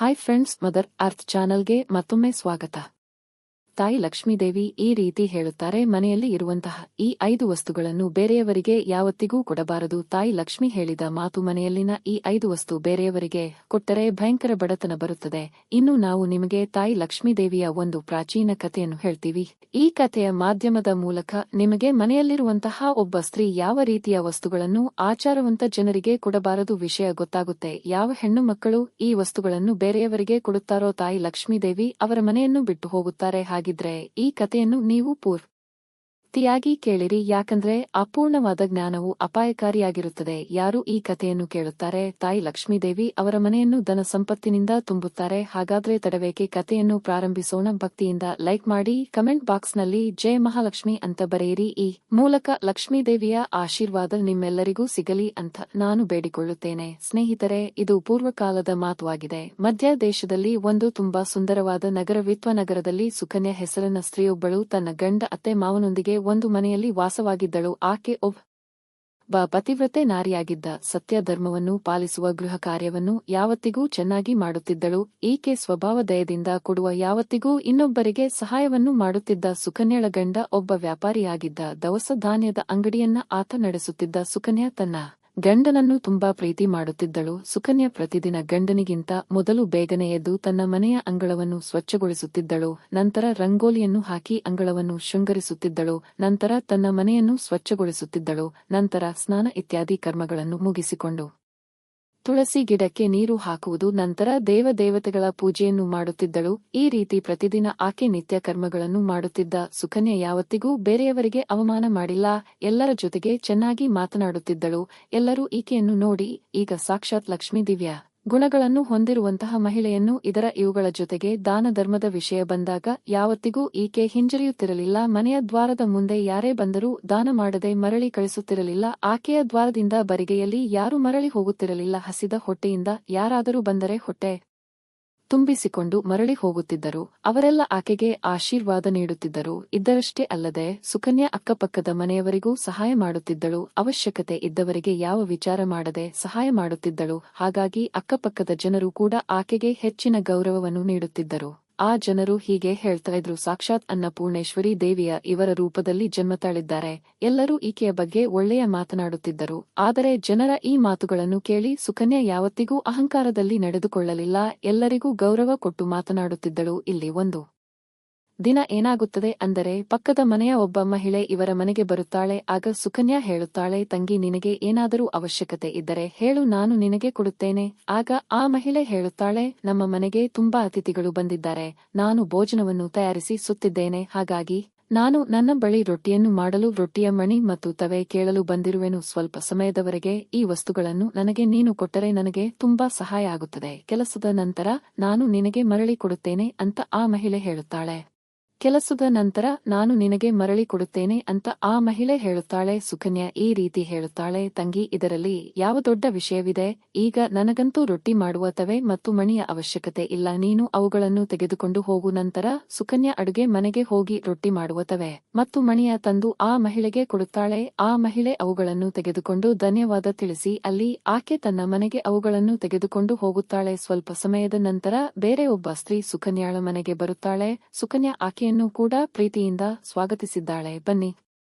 Hi friends, mother earth ಚಾನಲ್ಗೆ ಮತ್ತೊಮ್ಮೆ ಸ್ವಾಗತ. ತಾಯಿ ಲಕ್ಷ್ಮೀದೇವಿ ಈ ರೀತಿ ಹೇಳುತ್ತಾರೆ, ಮನೆಯಲ್ಲಿ ಇರುವಂತಹ ಈ 5 ವಸ್ತುಗಳನ್ನು ಬೇರೆಯವರಿಗೆ ಯಾವತ್ತಿಗೂ ಕೊಡಬಾರದು. ತಾಯಿ ಲಕ್ಷ್ಮಿ ಹೇಳಿದ ಮಾತು, ಮನೆಯಲ್ಲಿನ ಈ 5 ವಸ್ತು ಬೇರೆಯವರಿಗೆ ಕೊಟ್ಟರೆ ಭಯಂಕರ ಬಡತನ ಬರುತ್ತದೆ. ಇನ್ನು ನಾವು ನಿಮಗೆ ತಾಯಿ ಲಕ್ಷ್ಮೀದೇವಿಯ ಒಂದು ಪ್ರಾಚೀನ ಕಥೆಯನ್ನು ಹೇಳ್ತೀವಿ. ಈ ಕಥೆಯ ಮಾಧ್ಯಮದ ಮೂಲಕ ನಿಮಗೆ ಮನೆಯಲ್ಲಿರುವಂತಹ ಒಬ್ಬ ಸ್ತ್ರೀ ಯಾವ ರೀತಿಯ ವಸ್ತುಗಳನ್ನು ಆಚಾರವಂತ ಜನರಿಗೆ ಕೊಡಬಾರದು ವಿಷಯ ಗೊತ್ತಾಗುತ್ತೆ. ಯಾವ ಹೆಣ್ಣು ಮಕ್ಕಳು ಈ ವಸ್ತುಗಳನ್ನು ಬೇರೆಯವರಿಗೆ ಕೊಡುತ್ತಾರೋ ತಾಯಿ ಲಕ್ಷ್ಮೀದೇವಿ ಅವರ ಮನೆಯನ್ನು ಬಿಟ್ಟು ಹೋಗುತ್ತಾರೆ. ಹಾಗಿದ್ರೆ ಈ ಕಥೆಯನ್ನು ನೀವು ಪೂರ್ತಿಯಾಗಿ ಕೇಳಿರಿ, ಯಾಕಂದ್ರೆ ಅಪೂರ್ಣವಾದ ಜ್ಞಾನವು ಅಪಾಯಕಾರಿಯಾಗಿರುತ್ತದೆ. ಯಾರು ಈ ಕಥೆಯನ್ನು ಕೇಳುತ್ತಾರೆ, ತಾಯಿ ಲಕ್ಷ್ಮೀದೇವಿ ಅವರ ಮನೆಯನ್ನು ಧನ ಸಂಪತ್ತಿನಿಂದ ತುಂಬುತ್ತಾರೆ. ಹಾಗಾದ್ರೆ ತಡವೇಕೆ, ಕಥೆಯನ್ನು ಪ್ರಾರಂಭಿಸೋಣ. ಭಕ್ತಿಯಿಂದ ಲೈಕ್ ಮಾಡಿ, ಕಮೆಂಟ್ ಬಾಕ್ಸ್ನಲ್ಲಿ ಜೈ ಮಹಾಲಕ್ಷ್ಮಿ ಅಂತ ಬರೆಯಿರಿ. ಈ ಮೂಲಕ ಲಕ್ಷ್ಮೀದೇವಿಯ ಆಶೀರ್ವಾದ ನಿಮ್ಮೆಲ್ಲರಿಗೂ ಸಿಗಲಿ ಅಂತ ನಾನು ಬೇಡಿಕೊಳ್ಳುತ್ತೇನೆ. ಸ್ನೇಹಿತರೆ, ಇದು ಪೂರ್ವಕಾಲದ ಮಾತು ಆಗಿದೆ. ಮಧ್ಯ ದೇಶದಲ್ಲಿ ಒಂದು ತುಂಬಾ ಸುಂದರವಾದ ನಗರವಿತ್ತು. ನಗರದಲ್ಲಿ ಸುಕನ್ಯಾ ಹೆಸರಿನ ಸ್ತ್ರೀಯೊಬ್ಬಳು ತನ್ನ ಗಂಡ ಅತ್ತೆ ಮಾವನೊಂದಿಗೆ ಒಂದು ಮನೆಯಲ್ಲಿ ವಾಸವಾಗಿದ್ದಳು. ಆಕೆ ಒಬ್ಬ ಪತಿವ್ರತೆ ನಾರಿಯಾಗಿದ್ದ. ಸತ್ಯ ಧರ್ಮವನ್ನು ಪಾಲಿಸುವ, ಗೃಹ ಕಾರ್ಯವನ್ನು ಯಾವತ್ತಿಗೂ ಚೆನ್ನಾಗಿ ಮಾಡುತ್ತಿದ್ದಳು. ಈಕೆ ಸ್ವಭಾವ ದಯದಿಂದ ಕೊಡುವ, ಯಾವತ್ತಿಗೂ ಇನ್ನೊಬ್ಬರಿಗೆ ಸಹಾಯವನ್ನು ಮಾಡುತ್ತಿದ್ದ. ಸುಕನ್ಯಳ ಗಂಡ ಒಬ್ಬ ವ್ಯಾಪಾರಿಯಾಗಿದ್ದ. ದವಸ ಧಾನ್ಯದ ಅಂಗಡಿಯನ್ನ ಆತ ನಡೆಸುತ್ತಿದ್ದ. ಸುಕನ್ಯಾ ತನ್ನ ಗಂಡನನ್ನು ತುಂಬಾ ಪ್ರೀತಿ ಮಾಡುತ್ತಿದ್ದಳು. ಸುಕನ್ಯಾ ಪ್ರತಿದಿನ ಗಂಡನಿಗಿಂತ ಮೊದಲು ಬೇಗನೆ ಎದ್ದು ತನ್ನ ಮನೆಯ ಅಂಗಳವನ್ನು ಸ್ವಚ್ಛಗೊಳಿಸುತ್ತಿದ್ದಳು. ನಂತರ ರಂಗೋಲಿಯನ್ನು ಹಾಕಿ ಅಂಗಳವನ್ನು ಶೃಂಗರಿಸುತ್ತಿದ್ದಳು. ನಂತರ ತನ್ನ ಮನೆಯನ್ನು ಸ್ವಚ್ಛಗೊಳಿಸುತ್ತಿದ್ದಳು. ನಂತರ ಸ್ನಾನ ಇತ್ಯಾದಿ ಕರ್ಮಗಳನ್ನು ಮುಗಿಸಿಕೊಂಡು ತುಳಸಿ ಗಿಡಕ್ಕೆ ನೀರು ಹಾಕುವುದು, ನಂತರ ದೇವತೆಗಳ ಪೂಜೆಯನ್ನು ಮಾಡುತ್ತಿದ್ದಳು. ಈ ರೀತಿ ಪ್ರತಿದಿನ ಆಕೆ ನಿತ್ಯ ಕರ್ಮಗಳನ್ನು ಮಾಡುತ್ತಿದ್ದ. ಸುಕನ್ಯಾ ಯಾವತ್ತಿಗೂ ಬೇರೆಯವರಿಗೆ ಅವಮಾನ ಮಾಡಿಲ್ಲ. ಎಲ್ಲರ ಜೊತೆಗೆ ಚೆನ್ನಾಗಿ ಮಾತನಾಡುತ್ತಿದ್ದಳು. ಎಲ್ಲರೂ ಈಕೆಯನ್ನು ನೋಡಿ, ಈಗ ಸಾಕ್ಷಾತ್ ಲಕ್ಷ್ಮೀ ದಿವ್ಯ ಗುಣಗಳನ್ನು ಹೊಂದಿರುವಂತಹ ಮಹಿಳೆಯನ್ನು, ಇವುಗಳ ಜೊತೆಗೆ ದಾನ ಧರ್ಮದ ವಿಷಯ ಬಂದಾಗ ಯಾವತ್ತಿಗೂ ಈಕೆ ಹಿಂಜರಿಯುತ್ತಿರಲಿಲ್ಲ. ಮನೆಯ ದ್ವಾರದ ಮುಂದೆ ಯಾರೇ ಬಂದರೂ ದಾನ ಮಾಡದೆ ಮರಳಿ ಕಳಿಸುತ್ತಿರಲಿಲ್ಲ. ಆಕೆಯ ದ್ವಾರದಿಂದ ಬರಿಗೆಯಲ್ಲಿ ಯಾರೂ ಮರಳಿ ಹೋಗುತ್ತಿರಲಿಲ್ಲ. ಹಸಿದ ಹೊಟ್ಟೆಯಿಂದ ಯಾರಾದರೂ ಬಂದರೆ ಹೊಟ್ಟೆ ತುಂಬಿಸಿಕೊಂಡು ಮರಳಿ ಹೋಗುತ್ತಿದ್ದರು. ಅವರೆಲ್ಲ ಆಕೆಗೆ ಆಶೀರ್ವಾದ ನೀಡುತ್ತಿದ್ದರು. ಇದ್ದರಷ್ಟೇ ಅಲ್ಲದೆ ಸುಕನ್ಯಾ ಅಕ್ಕಪಕ್ಕದ ಮನೆಯವರಿಗೂ ಸಹಾಯ ಮಾಡುತ್ತಿದ್ದಳು. ಅವಶ್ಯಕತೆ ಇದ್ದವರಿಗೆ ಯಾವ ವಿಚಾರ ಮಾಡದೆ ಸಹಾಯ ಮಾಡುತ್ತಿದ್ದಳು. ಹಾಗಾಗಿ ಅಕ್ಕಪಕ್ಕದ ಜನರು ಕೂಡ ಆಕೆಗೆ ಹೆಚ್ಚಿನ ಗೌರವವನ್ನು ನೀಡುತ್ತಿದ್ದರು. ಆ ಜನರು ಹೀಗೆ ಹೇಳ್ತಾ ಇದ್ರು, ಸಾಕ್ಷಾತ್ ಅನ್ನಪೂರ್ಣೇಶ್ವರಿ ದೇವಿಯ ಇವರ ರೂಪದಲ್ಲಿ ಜನ್ಮ ತಾಳಿದ್ದಾರೆ. ಎಲ್ಲರೂ ಈಕೆಯ ಬಗ್ಗೆ ಒಳ್ಳೆಯ ಮಾತನಾಡುತ್ತಿದ್ದರು. ಆದರೆ ಜನರ ಈ ಮಾತುಗಳನ್ನು ಕೇಳಿ ಸುಕನ್ಯಾ ಯಾವತ್ತಿಗೂ ಅಹಂಕಾರದಲ್ಲಿ ನಡೆದುಕೊಳ್ಳಲಿಲ್ಲ. ಎಲ್ಲರಿಗೂ ಗೌರವ ಕೊಟ್ಟು ಮಾತನಾಡುತ್ತಿದ್ದಳು. ಇಲ್ಲಿ ಒಂದು ದಿನ ಏನಾಗುತ್ತದೆ ಅಂದರೆ, ಪಕ್ಕದ ಮನೆಯ ಒಬ್ಬ ಮಹಿಳೆ ಇವರ ಮನೆಗೆ ಬರುತ್ತಾಳೆ. ಆಗ ಸುಕನ್ಯಾ ಹೇಳುತ್ತಾಳೆ, ತಂಗಿ, ನಿನಗೆ ಏನಾದರೂ ಅವಶ್ಯಕತೆ ಇದ್ದರೆ ಹೇಳು, ನಾನು ನಿನಗೆ ಕೊಡುತ್ತೇನೆ. ಆಗ ಆ ಮಹಿಳೆ ಹೇಳುತ್ತಾಳೆ, ನಮ್ಮ ಮನೆಗೆ ತುಂಬಾ ಅತಿಥಿಗಳು ಬಂದಿದ್ದಾರೆ. ನಾನು ಭೋಜನವನ್ನು ತಯಾರಿಸಿ ಸುತ್ತಿದ್ದೇನೆ. ಹಾಗಾಗಿ ನಾನು ನನ್ನ ಬಳಿ ರೊಟ್ಟಿಯನ್ನು ಮಾಡಲು ರೊಟ್ಟಿಯ ಮಣಿ ಮತ್ತು ತವೆ ಕೇಳಲು ಬಂದಿರುವೆನು. ಸ್ವಲ್ಪ ಸಮಯದವರೆಗೆ ಈ ವಸ್ತುಗಳನ್ನು ನನಗೆ ನೀನು ಕೊಟ್ಟರೆ ನನಗೆ ತುಂಬಾ ಸಹಾಯ ಆಗುತ್ತದೆ. ಕೆಲಸದ ನಂತರ ನಾನು ನಿನಗೆ ಮರಳಿ ಕೊಡುತ್ತೇನೆ ಅಂತ ಆ ಮಹಿಳೆ ಹೇಳುತ್ತಾಳೆ. ಕೆಲಸದ ನಂತರ ನಾನು ನಿನಗೆ ಮರಳಿ ಕೊಡುತ್ತೇನೆ ಅಂತ ಆ ಮಹಿಳೆ ಹೇಳುತ್ತಾಳೆ. ಸುಕನ್ಯಾ ಈ ರೀತಿ ಹೇಳುತ್ತಾಳೆ, ತಂಗಿ, ಇದರಲ್ಲಿ ಯಾವ ದೊಡ್ಡ ವಿಷಯವಿದೆ? ಈಗ ನನಗಂತೂ ರೊಟ್ಟಿ ಮಾಡುವ ತವೆ ಮತ್ತು ಮಣಿಯ ಅವಶ್ಯಕತೆ ಇಲ್ಲ. ನೀನು ಅವುಗಳನ್ನು ತೆಗೆದುಕೊಂಡು ಹೋಗು. ನಂತರ ಸುಕನ್ಯಾ ಅಡುಗೆ ಮನೆಗೆ ಹೋಗಿ ರೊಟ್ಟಿ ಮಾಡುವ ತವೆ ಮತ್ತು ಮಣಿಯ ತಂದು ಆ ಮಹಿಳೆಗೆ ಕೊಡುತ್ತಾಳೆ. ಆ ಮಹಿಳೆ ಅವುಗಳನ್ನು ತೆಗೆದುಕೊಂಡು ಧನ್ಯವಾದ ತಿಳಿಸಿ ಅಲ್ಲಿ ಆಕೆ ತನ್ನ ಮನೆಗೆ ಅವುಗಳನ್ನು ತೆಗೆದುಕೊಂಡು ಹೋಗುತ್ತಾಳೆ. ಸ್ವಲ್ಪ ಸಮಯದ ನಂತರ ಬೇರೆ ಒಬ್ಬ ಸ್ತ್ರೀ ಸುಕನ್ಯಾಳ ಮನೆಗೆ ಬರುತ್ತಾಳೆ. ಸುಕನ್ಯಾ ಆಕೆ ಕೂಡ ಪ್ರೀತಿಯಿಂದ ಸ್ವಾಗತಿಸಿದ್ದಾಳೆ. ಬನ್ನಿ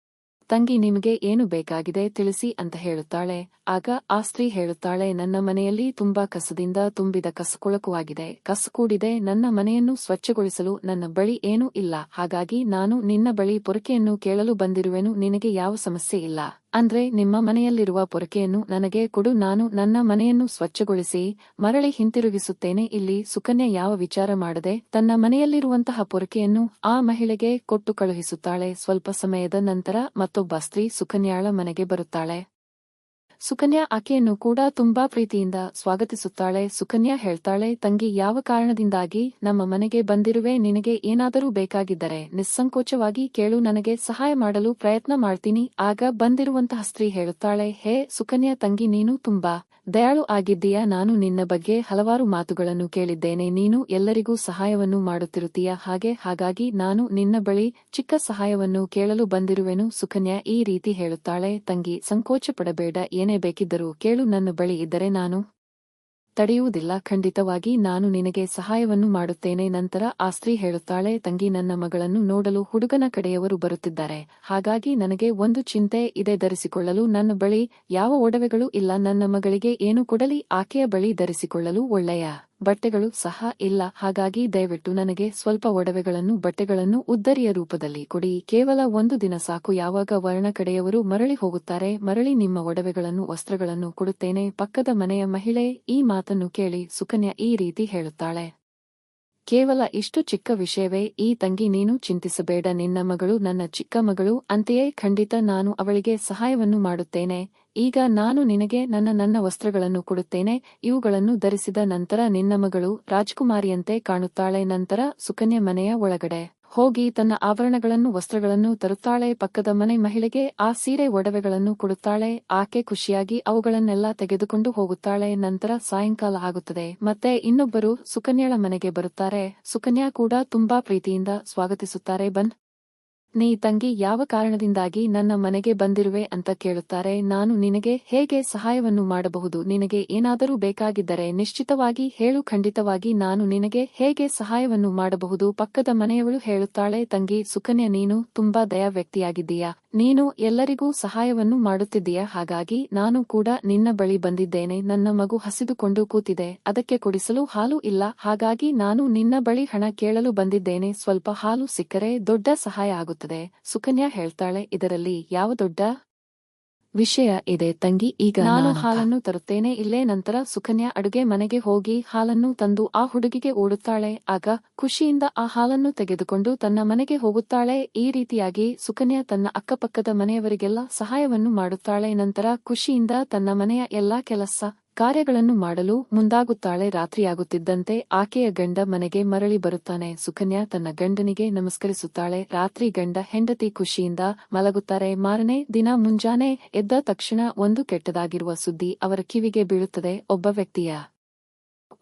ತಂಗಿ, ನಿಮಗೆ ಏನು ಬೇಕಾಗಿದೆ ತಿಳಿಸಿ ಅಂತ ಹೇಳುತ್ತಾಳೆ. ಆಗ ಆ ಸ್ತ್ರೀ ಹೇಳುತ್ತಾಳೆ, ನನ್ನ ಮನೆಯಲ್ಲಿ ತುಂಬಾ ಕಸದಿಂದ ತುಂಬಿದ ಕಸಕೊಳಕುವಾಗಿದೆ. ಕಸ ಕೂಡಿದೆ. ನನ್ನ ಮನೆಯನ್ನು ಸ್ವಚ್ಛಗೊಳಿಸಲು ನನ್ನ ಬಳಿ ಏನೂ ಇಲ್ಲ. ಹಾಗಾಗಿ ನಾನು ನಿನ್ನ ಬಳಿ ಪೊರಕೆಯನ್ನು ಕೇಳಲು ಬಂದಿರುವೆನು. ನಿನಗೆ ಯಾವ ಸಮಸ್ಯೆ ಇಲ್ಲ ಅಂದ್ರೆ ನಿಮ್ಮ ಮನೆಯಲ್ಲಿರುವ ಪೊರಕೆಯನ್ನು ನನಗೆ ಕೊಡು. ನಾನು ನನ್ನ ಮನೆಯನ್ನು ಸ್ವಚ್ಛಗೊಳಿಸಿ ಮರಳಿ ಹಿಂತಿರುಗಿಸುತ್ತೇನೆ. ಇಲ್ಲಿ ಸುಕನ್ಯಾ ಯಾವ ವಿಚಾರ ಮಾಡದೆ ತನ್ನ ಮನೆಯಲ್ಲಿರುವಂತಹ ಪೊರಕೆಯನ್ನು ಆ ಮಹಿಳೆಗೆ ಕೊಟ್ಟು ಕಳುಹಿಸುತ್ತಾಳೆ. ಸ್ವಲ್ಪ ಸಮಯದ ನಂತರ ಮತ್ತೊಬ್ಬ ಸ್ತ್ರೀ ಸುಕನ್ಯಾಳ ಮನೆಗೆ ಬರುತ್ತಾಳೆ. ಸುಕನ್ಯಾ ಆಕೆಯನ್ನು ಕೂಡ ತುಂಬಾ ಪ್ರೀತಿಯಿಂದ ಸ್ವಾಗತಿಸುತ್ತಾಳೆ. ಸುಕನ್ಯಾ ಹೇಳ್ತಾಳೆ, ತಂಗಿ, ಯಾವ ಕಾರಣದಿಂದಾಗಿ ನಮ್ಮ ಮನೆಗೆ ಬಂದಿರುವೆ? ನಿನಗೆ ಏನಾದರೂ ಬೇಕಾಗಿದ್ದರೆ ನಿಸ್ಸಂಕೋಚವಾಗಿ ಕೇಳು, ನನಗೆ ಸಹಾಯ ಮಾಡಲು ಪ್ರಯತ್ನ ಮಾಡ್ತೀನಿ. ಆಗ ಬಂದಿರುವಂತಹ ಸ್ತ್ರೀ ಹೇಳುತ್ತಾಳೆ, ಹೇ ಸುಕನ್ಯಾ ತಂಗಿ, ನೀನು ತುಂಬಾ ದಯಾಳು ಆಗಿದ್ದೀಯಾ. ನಾನು ನಿನ್ನ ಬಗ್ಗೆ ಹಲವಾರು ಮಾತುಗಳನ್ನು ಕೇಳಿದ್ದೇನೆ. ನೀನು ಎಲ್ಲರಿಗೂ ಸಹಾಯವನ್ನು ಮಾಡುತ್ತಿರುತ್ತೀಯ. ಹಾಗಾಗಿ ನಾನು ನಿನ್ನ ಬಳಿ ಚಿಕ್ಕ ಸಹಾಯವನ್ನು ಕೇಳಲು ಬಂದಿರುವೆನು. ಸುಕನ್ಯಾ ಈ ರೀತಿ ಹೇಳುತ್ತಾಳೆ, ತಂಗಿ, ಸಂಕೋಚ ಪಡಬೇಡ. ಏನೇ ಬೇಕಿದ್ದರೂ ಕೇಳು. ನನ್ನ ಬಳಿ ಇದ್ದರೆ ನಾನು ತಡೆಯುವುದಿಲ್ಲ. ಖಂಡಿತವಾಗಿ ನಾನು ನಿನಗೆ ಸಹಾಯವನ್ನು ಮಾಡುತ್ತೇನೆ. ನಂತರ ಆ ಸ್ತ್ರೀ ಹೇಳುತ್ತಾಳೆ, ತಂಗಿ, ನನ್ನ ಮಗಳನ್ನು ನೋಡಲು ಹುಡುಗನ ಕಡೆಯವರು ಬರುತ್ತಿದ್ದಾರೆ. ಹಾಗಾಗಿ ನನಗೆ ಒಂದು ಚಿಂತೆ ಇದೆ. ಧರಿಸಿಕೊಳ್ಳಲು ನನ್ನ ಬಳಿ ಯಾವ ಒಡವೆಗಳೂ ಇಲ್ಲ. ನನ್ನ ಮಗಳಿಗೆ ಏನು ಕೊಡಲಿ? ಆಕೆಯ ಬಳಿ ಧರಿಸಿಕೊಳ್ಳಲು ಒಳ್ಳೆಯ ಬಟ್ಟೆಗಳು ಸಹ ಇಲ್ಲ. ಹಾಗಾಗಿ ದಯವಿಟ್ಟು ನನಗೆ ಸ್ವಲ್ಪ ಒಡವೆಗಳನ್ನು, ಬಟ್ಟೆಗಳನ್ನು ಉದ್ದರಿಯ ರೂಪದಲ್ಲಿ ಕೊಡಿ. ಕೇವಲ ಒಂದು ದಿನ ಸಾಕು. ಯಾವಾಗ ವರ್ಣ ಕಡೆಯವರು ಮರಳಿ ಹೋಗುತ್ತಾರೆ, ಮರಳಿ ನಿಮ್ಮ ಒಡವೆಗಳನ್ನು, ವಸ್ತ್ರಗಳನ್ನು ಕೊಡುತ್ತೇನೆ. ಪಕ್ಕದ ಮನೆಯ ಮಹಿಳೆ ಈ ಮಾತನ್ನು ಕೇಳಿ ಸುಕನ್ಯಾ ಈ ರೀತಿ ಹೇಳುತ್ತಾಳೆ, ಕೇವಲ ಇಷ್ಟು ಚಿಕ್ಕ ವಿಷಯವೇ? ಈ ತಂಗಿ, ನೀನು ಚಿಂತಿಸಬೇಡ. ನಿನ್ನ ಮಗಳು ನನ್ನ ಚಿಕ್ಕ ಮಗಳು. ಅಂತೆಯೇ ಖಂಡಿತ ನಾನು ಅವಳಿಗೆ ಸಹಾಯವನ್ನು ಮಾಡುತ್ತೇನೆ. ಈಗ ನಾನು ನಿನಗೆ ನನ್ನ ವಸ್ತ್ರಗಳನ್ನು ಕೊಡುತ್ತೇನೆ. ಇವುಗಳನ್ನು ಧರಿಸಿದ ನಂತರ ನಿನ್ನ ಮಗಳು ರಾಜಕುಮಾರಿಯಂತೆ ಕಾಣುತ್ತಾಳೆ. ನಂತರ ಸುಕನ್ಯಾ ಮನೆಯ ಒಳಗಡೆ ಹೋಗಿ ತನ್ನ ಆಭರಣಗಳನ್ನು, ವಸ್ತ್ರಗಳನ್ನು ತರುತ್ತಾಳೆ. ಪಕ್ಕದ ಮನೆ ಮಹಿಳೆಗೆ ಆ ಸೀರೆ, ಒಡವೆಗಳನ್ನು ಕೊಡುತ್ತಾಳೆ. ಆಕೆ ಖುಷಿಯಾಗಿ ಅವುಗಳನ್ನೆಲ್ಲ ತೆಗೆದುಕೊಂಡು ಹೋಗುತ್ತಾಳೆ. ನಂತರ ಸಾಯಂಕಾಲ ಆಗುತ್ತದೆ. ಮತ್ತೆ ಇನ್ನೊಬ್ಬರು ಸುಕನ್ಯಾಳ ಮನೆಗೆ ಬರುತ್ತಾರೆ. ಸುಕನ್ಯಾ ಕೂಡ ತುಂಬಾ ಪ್ರೀತಿಯಿಂದ ಸ್ವಾಗತಿಸುತ್ತಾರೆ. ನೀ ತಂಗಿ, ಯಾವ ಕಾರಣದಿಂದಾಗಿ ನನ್ನ ಮನೆಗೆ ಬಂದಿರುವೆ ಅಂತ ಕೇಳುತ್ತಾರೆ. ನಾನು ನಿನಗೆ ಹೇಗೆ ಸಹಾಯವನ್ನು ಮಾಡಬಹುದು? ನಿನಗೆ ಏನಾದರೂ ಬೇಕಾಗಿದ್ದರೆ ನಿಶ್ಚಿತವಾಗಿ ಹೇಳು. ಖಂಡಿತವಾಗಿ ನಾನು ನಿನಗೆ ಹೇಗೆ ಸಹಾಯವನ್ನು ಮಾಡಬಹುದು? ಪಕ್ಕದ ಮನೆಯವಳು ಹೇಳುತ್ತಾಳೆ, ತಂಗಿ ಸುಕನ್ಯಾ, ನೀನು ತುಂಬಾ ದಯಾ ವ್ಯಕ್ತಿಯಾಗಿದ್ದೀಯಾ. ನೀನು ಎಲ್ಲರಿಗೂ ಸಹಾಯವನ್ನು ಮಾಡುತ್ತಿದ್ದೀಯಾ. ಹಾಗಾಗಿ ನಾನು ಕೂಡ ನಿನ್ನ ಬಳಿ ಬಂದಿದ್ದೇನೆ. ನನ್ನ ಮಗು ಹಸಿದುಕೊಂಡು ಕೂತಿದೆ. ಅದಕ್ಕೆ ಕುಡಿಸಲು ಹಾಲು ಇಲ್ಲ. ಹಾಗಾಗಿ ನಾನು ನಿನ್ನ ಬಳಿ ಹಣ ಕೇಳಲು ಬಂದಿದ್ದೇನೆ. ಸ್ವಲ್ಪ ಹಾಲು ಸಿಕ್ಕರೆ ದೊಡ್ಡ ಸಹಾಯ ಆಗುತ್ತದೆ. ಸುಕನ್ಯಾ ಹೇಳ್ತಾಳೆ, ಇದರಲ್ಲಿ ಯಾವ ದೊಡ್ಡ ವಿಷಯ ಇದೆ ತಂಗಿ? ಈಗ ನಾನು ಹಾಲನ್ನು ತರುತ್ತೇನೆ ಇಲ್ಲೇ. ನಂತರ ಸುಕನ್ಯಾ ಅಡುಗೆ ಮನೆಗೆ ಹೋಗಿ ಹಾಲನ್ನು ತಂದು ಆ ಹುಡುಗಿಗೆ ಓಡುತ್ತಾಳೆ. ಆಗ ಖುಷಿಯಿಂದ ಆ ಹಾಲನ್ನು ತೆಗೆದುಕೊಂಡು ತನ್ನ ಮನೆಗೆ ಹೋಗುತ್ತಾಳೆ. ಈ ರೀತಿಯಾಗಿ ಸುಕನ್ಯಾ ತನ್ನ ಅಕ್ಕಪಕ್ಕದ ಮನೆಯವರಿಗೆಲ್ಲ ಸಹಾಯವನ್ನು ಮಾಡುತ್ತಾಳೆ. ನಂತರ ಖುಷಿಯಿಂದ ತನ್ನ ಮನೆಯ ಎಲ್ಲಾ ಕೆಲಸ ಕಾರ್ಯಗಳನ್ನು ಮಾಡಲು ಮುಂದಾಗುತ್ತಾಳೆ. ರಾತ್ರಿಯಾಗುತ್ತಿದ್ದಂತೆ ಆಕೆಯ ಗಂಡ ಮನೆಗೆ ಮರಳಿ ಬರುತ್ತಾನೆ. ಸುಕನ್ಯಾ ತನ್ನ ಗಂಡನಿಗೆ ನಮಸ್ಕರಿಸುತ್ತಾಳೆ. ರಾತ್ರಿ ಗಂಡ ಹೆಂಡತಿ ಖುಷಿಯಿಂದ ಮಲಗುತ್ತಾರೆ. ಮಾರನೇ ದಿನ ಮುಂಜಾನೆ ಎದ್ದ ತಕ್ಷಣ ಒಂದು ಕೆಟ್ಟದಾಗಿರುವ ಸುದ್ದಿ ಅವರ ಕಿವಿಗೆ ಬೀಳುತ್ತದೆ. ಒಬ್ಬ ವ್ಯಕ್ತಿಯ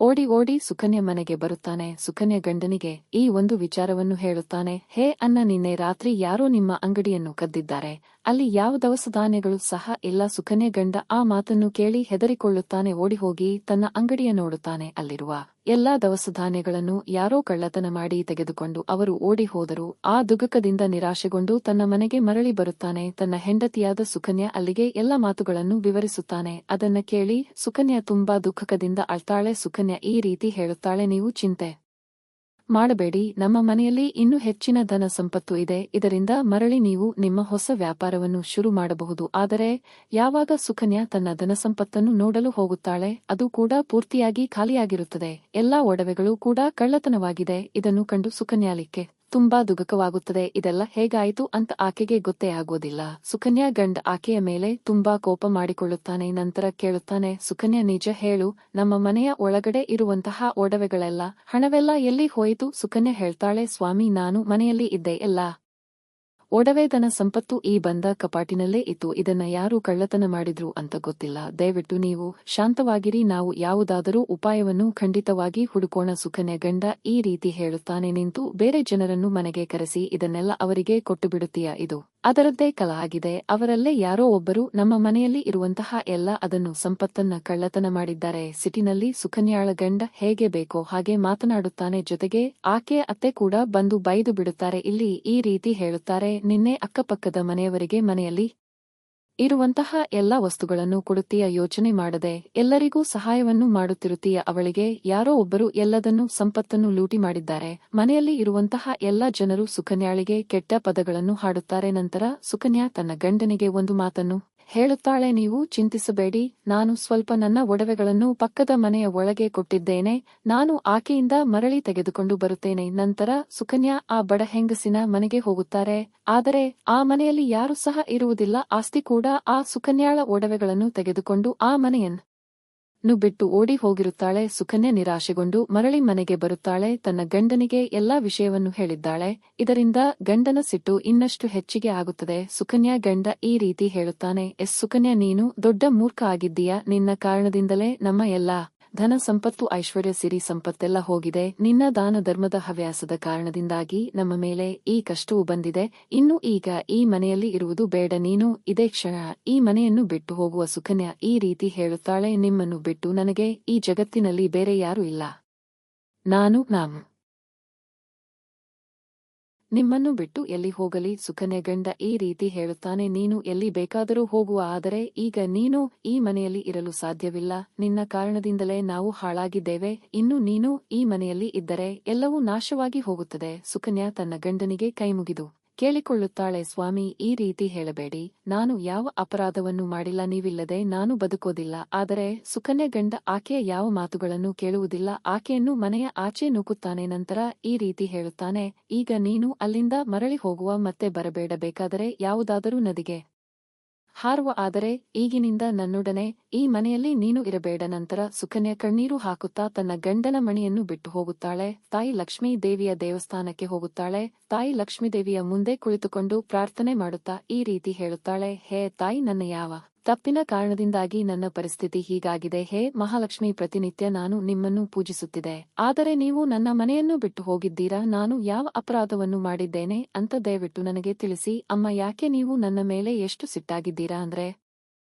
ಓಡಿ ಸುಕನ್ಯಾ ಮನೆಗೆ ಬರುತ್ತಾನೆ. ಸುಕನ್ಯಾ ಗಂಡನಿಗೆ ಈ ಒಂದು ವಿಚಾರವನ್ನು ಹೇಳುತ್ತಾನೆ. ಹೇ ಅನ್ನ, ನಿನ್ನೆ ರಾತ್ರಿ ಯಾರೋ ನಿಮ್ಮ ಅಂಗಡಿಯನ್ನು ಕದ್ದಿದ್ದಾರೆ. ಅಲ್ಲಿ ಯಾವ ದವಸ ಧಾನ್ಯಗಳು ಸಹ ಇಲ್ಲ. ಸುಕನ್ಯಾ ಗಂಡ ಆ ಮಾತನ್ನು ಕೇಳಿ ಹೆದರಿಕೊಳ್ಳುತ್ತಾನೆ. ಓಡಿಹೋಗಿ ತನ್ನ ಅಂಗಡಿಯ ನೋಡುತ್ತಾನೆ. ಅಲ್ಲಿರುವ ಎಲ್ಲಾ ದವಸ ಧಾನ್ಯಗಳನ್ನು ಯಾರೋ ಕಳ್ಳತನ ಮಾಡಿ ತೆಗೆದುಕೊಂಡು ಅವರು ಓಡಿ ಹೋದರು. ಆ ದುಗುಕದಿಂದ ನಿರಾಶೆಗೊಂಡು ತನ್ನ ಮನೆಗೆ ಮರಳಿ ಬರುತ್ತಾನೆ. ತನ್ನ ಹೆಂಡತಿಯಾದ ಸುಕನ್ಯಾ ಅಲ್ಲಿಗೆ ಎಲ್ಲ ಮಾತುಗಳನ್ನು ವಿವರಿಸುತ್ತಾನೆ. ಅದನ್ನ ಕೇಳಿ ಸುಕನ್ಯಾ ತುಂಬಾ ದುಃಖದಿಂದ ಅಳ್ತಾಳೆ. ಸುಕನ್ಯಾ ಈ ರೀತಿ ಹೇಳುತ್ತಾಳೆ, ನೀವು ಚಿಂತೆ ಮಾಡಬೇಡಿ. ನಮ್ಮ ಮನೆಯಲ್ಲಿ ಇನ್ನೂ ಹೆಚ್ಚಿನ ಧನ ಸಂಪತ್ತು ಇದೆ. ಇದರಿಂದ ಮರಳಿ ನೀವು ನಿಮ್ಮ ಹೊಸ ವ್ಯಾಪಾರವನ್ನು ಶುರು ಮಾಡಬಹುದು. ಆದರೆ ಯಾವಾಗ ಸುಕನ್ಯಾ ತನ್ನ ಧನಸಂಪತ್ತನ್ನು ನೋಡಲು ಹೋಗುತ್ತಾಳೆ, ಅದು ಕೂಡ ಪೂರ್ತಿಯಾಗಿ ಖಾಲಿಯಾಗಿರುತ್ತದೆ. ಎಲ್ಲಾ ಒಡವೆಗಳು ಕೂಡ ಕಳ್ಳತನವಾಗಿದೆ. ಇದನ್ನು ಕಂಡು ಸುಕನ್ಯಾಲಿಕ್ಕೆ ತುಂಬಾ ದುಃಖವಾಗುತ್ತದೆ. ಇದೆಲ್ಲ ಹೇಗಾಯಿತು ಅಂತ ಆಕೆಗೆ ಗೊತ್ತೇ ಆಗೋದಿಲ್ಲ. ಸುಕನ್ಯಾ ಗಂಡ ಆಕೆಯ ಮೇಲೆ ತುಂಬಾ ಕೋಪ ಮಾಡಿಕೊಳ್ಳುತ್ತಾನೆ. ನಂತರ ಕೇಳುತ್ತಾನೆ, ಸುಕನ್ಯಾ, ನಿಜ ಹೇಳು, ನಮ್ಮ ಮನೆಯ ಒಳಗಡೆ ಇರುವಂತಹ ಒಡವೆಗಳೆಲ್ಲ, ಹಣವೆಲ್ಲ ಎಲ್ಲಿ ಹೋಯಿತು? ಸುಕನ್ಯಾ ಹೇಳ್ತಾಳೆ, ಸ್ವಾಮಿ, ನಾನು ಮನೆಯಲ್ಲಿ ಇದ್ದೆ. ಎಲ್ಲ ಒಡವೆ ಧನ ಸಂಪತ್ತು ಈ ಬಂದ ಕಪಾಟಿನಲ್ಲೇ ಇತ್ತು. ಇದನ್ನ ಯಾರು ಕಳ್ಳತನ ಮಾಡಿದ್ರು ಅಂತ ಗೊತ್ತಿಲ್ಲ. ದಯವಿಟ್ಟು ನೀವು ಶಾಂತವಾಗಿರಿ. ನಾವು ಯಾವುದಾದರೂ ಉಪಾಯವನ್ನು ಖಂಡಿತವಾಗಿ ಹುಡುಕೋಣ. ಸುಕನ್ಯಾ ಗಂಡ ಈ ರೀತಿ ಹೇಳುತ್ತಾನೆ. ನಿಂತು ಬೇರೆ ಜನರನ್ನು ಮನೆಗೆ ಕರೆಸಿ ಇದನ್ನೆಲ್ಲ ಅವರಿಗೆ ಕೊಟ್ಟು ಬಿಡುತ್ತೀಯಾ? ಇದು ಅದರದ್ದೇ ಕಲ ಆಗಿದೆ. ಅವರಲ್ಲೇ ಯಾರೋ ಒಬ್ಬರು ನಮ್ಮ ಮನೆಯಲ್ಲಿ ಇರುವಂತಹ ಅದನ್ನು ಸಂಪತ್ತನ್ನ ಕಳ್ಳತನ ಮಾಡಿದ್ದಾರೆ. ಸಿಟಿನಲ್ಲಿ ಸುಕನ್ಯಾಳ ಗಂಡ ಹೇಗೆ ಬೇಕೋ ಹಾಗೆ ಮಾತನಾಡುತ್ತಾನೆ. ಜೊತೆಗೆ ಆಕೆಯ ಅತ್ತೆ ಕೂಡ ಬಂದು ಬೈದು ಬಿಡುತ್ತಾರೆ. ಇಲ್ಲಿ ಈ ರೀತಿ ಹೇಳುತ್ತಾರೆ, ನಿನ್ನೆ ಅಕ್ಕಪಕ್ಕದ ಮನೆಯವರಿಗೆ ಮನೆಯಲ್ಲಿ ಇರುವಂತಹ ಎಲ್ಲ ವಸ್ತುಗಳನ್ನು ಕೊಡುತ್ತೀಯ, ಯೋಚನೆ ಮಾಡದೆ ಎಲ್ಲರಿಗೂ ಸಹಾಯವನ್ನು ಮಾಡುತ್ತಿರುತ್ತೀಯ. ಅವಳಿಗೆ ಯಾರೋ ಒಬ್ಬರು ಎಲ್ಲದನ್ನೂ ಸಂಪತ್ತನ್ನು ಲೂಟಿ ಮಾಡಿದ್ದಾರೆ. ಮನೆಯಲ್ಲಿ ಇರುವಂತಹ ಎಲ್ಲ ಜನರು ಸುಕನ್ಯಾಳಿಗೆ ಕೆಟ್ಟ ಪದಗಳನ್ನು ಹಾಡುತ್ತಾರೆ. ನಂತರ ಸುಕನ್ಯಾ ತನ್ನ ಗಂಡನಿಗೆ ಒಂದು ಮಾತನ್ನು ಹೇಳುತ್ತಾಳೆ, ನೀವು ಚಿಂತಿಸಬೇಡಿ, ನಾನು ಸ್ವಲ್ಪ ನನ್ನ ಒಡವೆಗಳನ್ನು ಪಕ್ಕದ ಮನೆಯ ಒಳಗೆ ಕೊಟ್ಟಿದ್ದೇನೆ. ನಾನು ಆಕೆಯಿಂದ ಮರಳಿ ತೆಗೆದುಕೊಂಡು ಬರುತ್ತೇನೆ. ನಂತರ ಸುಕನ್ಯಾ ಆ ಬಡ ಹೆಂಗಸಿನ ಮನೆಗೆ ಹೋಗುತ್ತಾರೆ. ಆದರೆ ಆ ಮನೆಯಲ್ಲಿ ಯಾರು ಸಹ ಇರುವುದಿಲ್ಲ. ಆಸ್ತಿ ಕೂಡ ಆ ಸುಕನ್ಯಾಳ ಒಡವೆಗಳನ್ನು ತೆಗೆದುಕೊಂಡು ಆ ಮನೆಯನ್ನು ಬಿಟ್ಟು ಓಡಿ ಹೋಗಿರುತ್ತಾಳೆ. ಸುಕನ್ಯಾ ನಿರಾಶೆಗೊಂಡು ಮರಳಿ ಮನೆಗೆ ಬರುತ್ತಾಳೆ. ತನ್ನ ಗಂಡನಿಗೆ ಎಲ್ಲಾ ವಿಷಯವನ್ನು ಹೇಳಿದ್ದಾಳೆ. ಇದರಿಂದ ಗಂಡನ ಸಿಟ್ಟು ಇನ್ನಷ್ಟು ಹೆಚ್ಚಿಗೆ ಆಗುತ್ತದೆ. ಸುಕನ್ಯಾ ಗಂಡ ಈ ರೀತಿ ಹೇಳುತ್ತಾನೆ, ಸುಕನ್ಯಾ, ನೀನು ದೊಡ್ಡ ಮೂರ್ಖ ಆಗಿದ್ದೀಯಾ. ನಿನ್ನ ಕಾರಣದಿಂದಲೇ ನಮ್ಮ ಎಲ್ಲಾ ಧನ ಸಂಪತ್ತು ಐಶ್ವರ್ಯ ಸಿರಿ ಸಂಪತ್ತೆಲ್ಲ ಹೋಗಿದೆ. ನಿನ್ನ ದಾನ ಧರ್ಮದ ಹವ್ಯಾಸದ ಕಾರಣದಿಂದಾಗಿ ನಮ್ಮ ಮೇಲೆ ಈ ಕಷ್ಟವು ಬಂದಿದೆ. ಇನ್ನು ಈಗ ಈ ಮನೆಯಲ್ಲಿ ಇರುವುದು ಬೇಡ. ನೀನು ಇದೇ ಕ್ಷಣ ಈ ಮನೆಯನ್ನು ಬಿಟ್ಟು ಹೋಗುವ. ಸುಕನ್ಯಾ ಈ ರೀತಿ ಹೇಳುತ್ತಾಳೆ, ನಿಮ್ಮನ್ನು ಬಿಟ್ಟು ನನಗೆ ಈ ಜಗತ್ತಿನಲ್ಲಿ ಬೇರೆ ಯಾರೂ ಇಲ್ಲ. ನಾನು ನಿಮ್ಮನ್ನು ಬಿಟ್ಟು ಎಲ್ಲಿ ಹೋಗಲಿ. ಸುಕನ್ಯಾ ಗಂಡ ಈ ರೀತಿ ಹೇಳುತ್ತಾನೆ, ನೀನು ಎಲ್ಲಿ ಬೇಕಾದರೂ ಹೋಗುವ, ಆದರೆ ಈಗ ನೀನು ಈ ಮನೆಯಲ್ಲಿ ಇರಲು ಸಾಧ್ಯವಿಲ್ಲ. ನಿನ್ನ ಕಾರಣದಿಂದಲೇ ನಾವು ಹಾಳಾಗಿದ್ದೇವೆ. ಇನ್ನು ನೀನು ಈ ಮನೆಯಲ್ಲಿ ಇದ್ದರೆ ಎಲ್ಲವೂ ನಾಶವಾಗಿ ಹೋಗುತ್ತದೆ. ಸುಕನ್ಯಾ ತನ್ನ ಗಂಡನಿಗೆ ಕೈಮುಗಿದು ಕೇಳಿಕೊಳ್ಳುತ್ತಾಳೆ, ಸ್ವಾಮಿ ಈ ರೀತಿ ಹೇಳಬೇಡಿ. ನಾನು ಯಾವ ಅಪರಾಧವನ್ನು ಮಾಡಿಲ್ಲ. ನೀವಿಲ್ಲದೆ ನಾನು ಬದುಕೋದಿಲ್ಲ. ಆದರೆ ಸುಕನ್ಯಾ ಗಂಡ ಆಕೆಯ ಯಾವ ಮಾತುಗಳನ್ನು ಕೇಳುವುದಿಲ್ಲ. ಆಕೆಯನ್ನು ಮನೆಯ ಆಚೆ ನೂಕುತ್ತಾನೆ. ನಂತರ ಈ ರೀತಿ ಹೇಳುತ್ತಾನೆ, ಈಗ ನೀನು ಅಲ್ಲಿಂದ ಮರಳಿ ಹೋಗುವ, ಮತ್ತೆ ಬರಬೇಡ. ಬೇಕಾದರೆ ಯಾವುದಾದರೂ ನದಿಗೆ ಹಾರುವ, ಆದರೆ ಈಗಿನಿಂದ ನನ್ನೊಡನೆ ಈ ಮನೆಯಲ್ಲಿ ನೀನು ಇರಬೇಡ. ನಂತರ ಸುಕನ್ಯಾ ಕಣ್ಣೀರು ಹಾಕುತ್ತಾ ತನ್ನ ಗಂಡನ ಮನೆಯನ್ನು ಬಿಟ್ಟು ಹೋಗುತ್ತಾಳೆ. ತಾಯಿ ಲಕ್ಷ್ಮೀ ದೇವಿಯ ದೇವಸ್ಥಾನಕ್ಕೆ ಹೋಗುತ್ತಾಳೆ. ತಾಯಿ ಲಕ್ಷ್ಮೀದೇವಿಯ ಮುಂದೆ ಕುಳಿತುಕೊಂಡು ಪ್ರಾರ್ಥನೆ ಮಾಡುತ್ತಾ ಈ ರೀತಿ ಹೇಳುತ್ತಾಳೆ, ಹೇ ತಾಯಿ, ನನ್ನ ಯಾವ ತಪ್ಪಿನ ಕಾರಣದಿಂದಾಗಿ ನನ್ನ ಪರಿಸ್ಥಿತಿ ಹೀಗಾಗಿದೆ. ಹೇ ಮಹಾಲಕ್ಷ್ಮಿ, ಪ್ರತಿನಿತ್ಯ ನಾನು ನಿಮ್ಮನ್ನು ಪೂಜಿಸುತ್ತಿದ್ದೆ, ಆದರೆ ನೀವು ನನ್ನ ಮನೆಯನ್ನು ಬಿಟ್ಟು ಹೋಗಿದ್ದೀರಾ. ನಾನು ಯಾವ ಅಪರಾಧವನ್ನು ಮಾಡಿದ್ದೇನೆ ಅಂತ ದಯವಿಟ್ಟು ನನಗೆ ತಿಳಿಸಿ. ಅಮ್ಮ, ಯಾಕೆ ನೀವು ನನ್ನ ಮೇಲೆ ಎಷ್ಟು ಸಿಟ್ಟಾಗಿದ್ದೀರಾ ಅಂದ್ರೆ